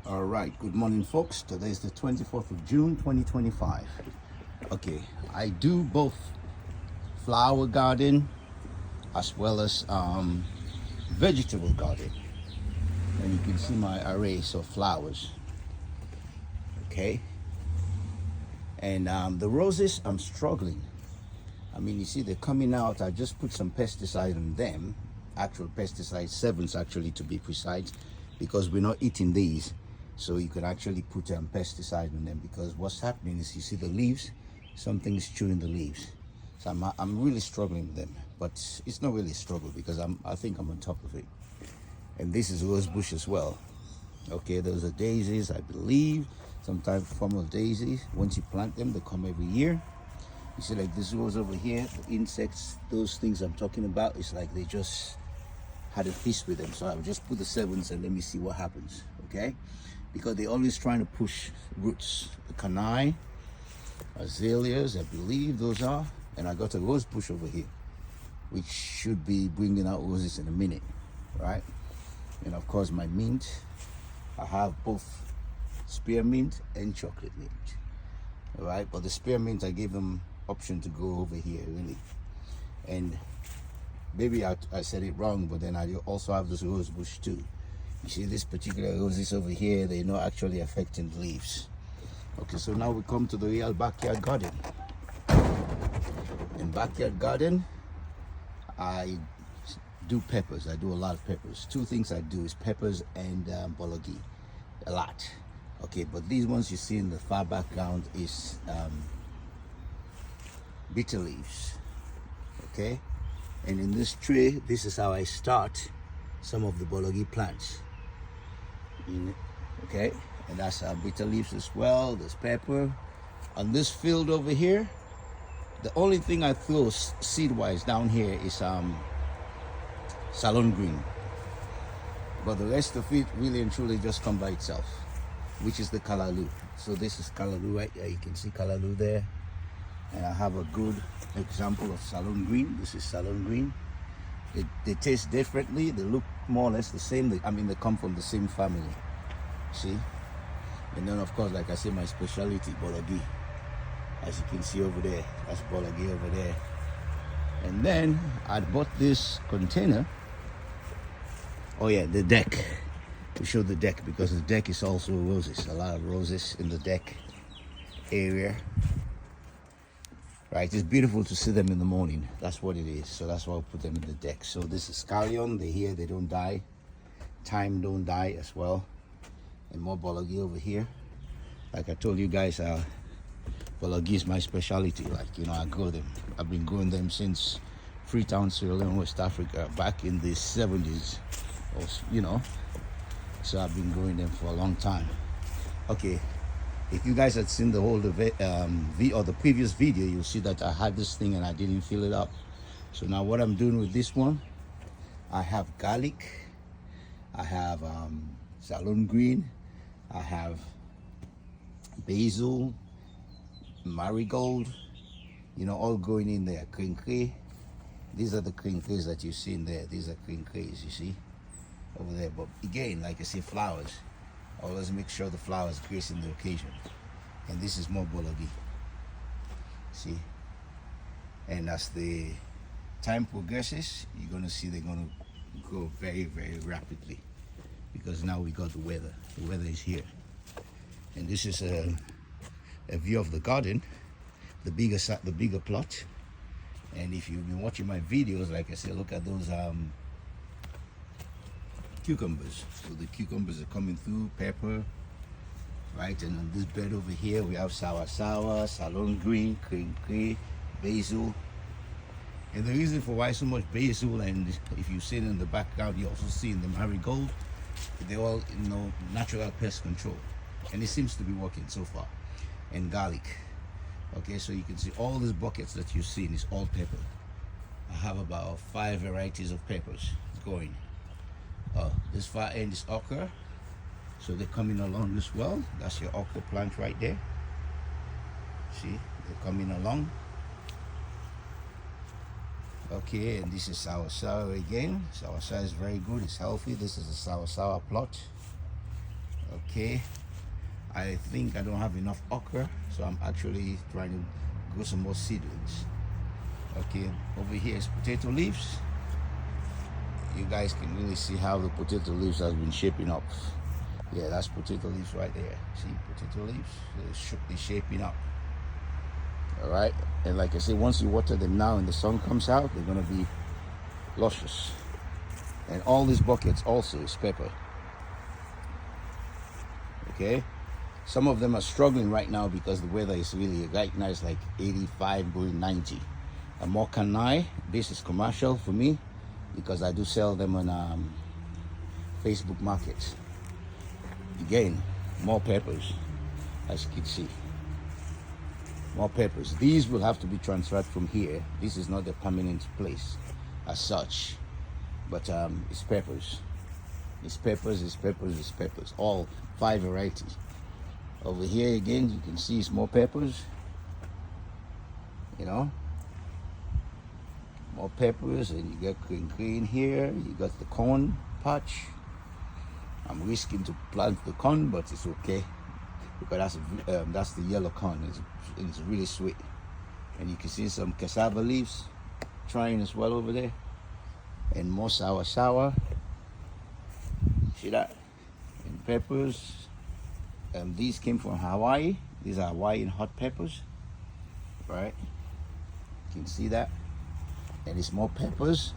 All right, good morning, folks. Today is the 24th of June, 2025. Okay, I do both flower garden as well as vegetable garden. And you can see my arrays of flowers. Okay, and the roses, I'm struggling. I mean, you see, they're coming out. I just put some pesticide on them, actual pesticide, 7s actually to be precise, because we're not eating these. So you can actually put pesticide on them, because what's happening is, you see the leaves, something's chewing the leaves. So I'm really struggling with them, but it's not really a struggle because I think I'm on top of it. And this is rose bush as well. Okay, those are daisies, I believe, some type of form of daisies. Once you plant them, they come every year. You see, like this rose over here, the insects, those things I'm talking about, it's like they just had a feast with them. So I'll just put the 7s and let me see what happens. Okay, because they're always trying to push roots. The canai, azaleas, I believe those are, and I got a rose bush over here which should be bringing out roses in a minute, right? And of course my mint, I have both spearmint and chocolate mint. All right, but the spearmint, I gave them option to go over here, really. And maybe I said it wrong, but then I also have this rose bush too. You see, this particular roses over here, they're not actually affecting the leaves. Okay, so now we come to the real backyard garden. In backyard garden, I do peppers. I do a lot of peppers. 2 things I do is peppers and borlorgie, a lot. Okay, but these ones you see in the far background is bitter leaves. Okay, and in this tray, this is how I start some of the borlorgie plants. Okay, and that's our bitter leaves as well. There's pepper. On this field over here, the only thing I throw seed-wise down here is Salon green, but the rest of it really and truly just come by itself, which is the Callaloo. So this is Callaloo right there. You can see Callaloo there, and I have a good example of Salon green. This is Salon green. They taste differently. They look more or less the same. They come from the same family. See? And then, of course, like I say, my specialty, borlorgie. As you can see over there, that's borlorgie over there. And then I bought this container. Oh yeah, the deck. We show the deck because the deck is also roses. A lot of roses in the deck area. Right, it's beautiful to see them in the morning. That's what it is. So that's why I put them in the deck. So this is scallion. They're here. They don't die. Thyme don't die as well. And more borlorgie over here. Like I told you guys, borlorgie is my specialty. Like, you know, I grow them. I've been growing them since Freetown, Sierra Leone, West Africa, back in the 70s. You know, so I've been growing them for a long time. Okay. If you guys had seen the whole the previous video, you'll see that I had this thing and I didn't fill it up. So now what I'm doing with this one, I have garlic, I have Salon green, I have basil, marigold, you know, all going in there. Crain-Crain. These are the Crain-Crains that you see in there. These are Crain-Crains, you see, over there. But again, like I say, flowers. Always make sure the flowers gracing the occasion. And this is more borlorgie. See? And as the time progresses, you're gonna see they're gonna grow very, very rapidly. Because now we got the weather. The weather is here. And this is a view of the garden, the bigger plot. And if you've been watching my videos, like I said, look at those cucumbers. So the cucumbers are coming through, pepper, right? And on this bed over here, we have Sawa-Sawa, Salon green, Crain-Crain, basil. And the reason for why so much basil, and if you see it in the background, you also see in the marigold, they're all, you know, natural pest control. And it seems to be working so far. And garlic. Okay, so you can see all these buckets that you've seen is all pepper. I have about 5 varieties of peppers going. This far end is okra, so they're coming along as well. That's your okra plant right there. See, they're coming along. Okay, and this is Sawa-Sawa again. Sawa-Sawa is very good, it's healthy. This is a Sawa-Sawa plot. Okay, I think I don't have enough okra, so I'm actually trying to grow some more seedlings. Okay, over here is potato leaves. You guys can really see how the potato leaves has been shaping up. Yeah, that's potato leaves right there. See, potato leaves, they're shaping up. All right, and like I said, once you water them now and the sun comes out, they're gonna be luscious. And all these buckets also is pepper. Okay, some of them are struggling right now because the weather is really right now. It's like 85 going 90. A more canai, this is commercial for me because I do sell them on Facebook Markets. Again, more peppers, as you can see. More peppers. These will have to be transferred from here. This is not the permanent place as such, but it's peppers. It's peppers, it's peppers, it's peppers. All 5 varieties. Over here again, you can see it's more peppers. You know, more peppers, and you got Crain-Crain here. You got the corn patch. I'm risking to plant the corn, but it's okay because that's the yellow corn. It's really sweet, and you can see some cassava leaves trying as well over there, and more Sawa-Sawa. See that? And peppers. These came from Hawaii. These are Hawaiian hot peppers, right? You can see that, and it's more peppers.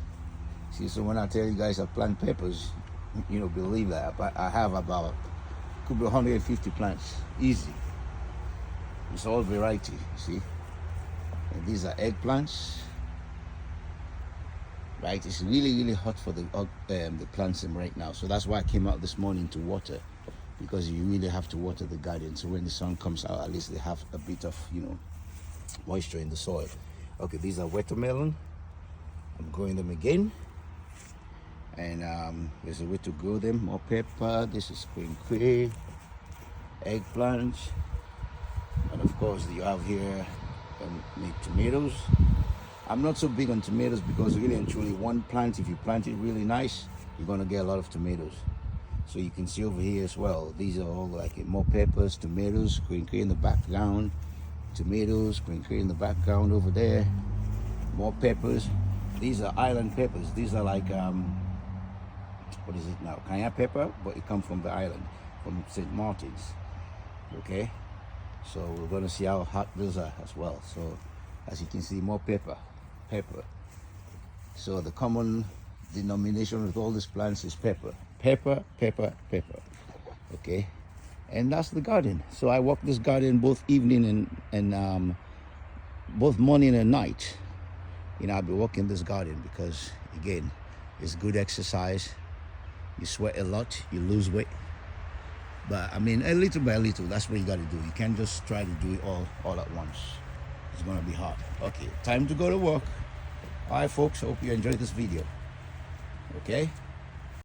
See, so when I tell you guys I plant peppers, you know, believe that. But I have about could be 150 plants, easy. It's all variety, see. And these are eggplants, right? It's really hot for the plants right now, so that's why I came out this morning to water, because you really have to water the garden, so when the sun comes out, at least they have a bit of, you know, moisture in the soil. Okay, these are watermelon. I'm growing them again, and there's a way to grow them. More pepper. This is Crain-Crain, eggplants, and of course you have here tomatoes. I'm not so big on tomatoes because really and truly one plant, if you plant it really nice, you're gonna get a lot of tomatoes. So you can see over here as well, these are all like more peppers, tomatoes, Crain-Crain in the background, tomatoes, Crain-Crain in the background over there, more peppers. These are island peppers. These are like what is it now, cayenne pepper, but it comes from the island, from St. Martin's. Okay, so we're going to see how hot those are as well. So as you can see, more pepper. So the common denomination with all these plants is pepper. Okay, and that's the garden. So I walk this garden both evening and both morning and night. You know, I'll be walking this garden because again, it's good exercise. You sweat a lot, you lose weight, but I mean, a little by little, that's what you got to do. You can't just try to do it all at once. It's gonna be hard. Okay, time to go to work. All right, folks, hope you enjoyed this video. Okay.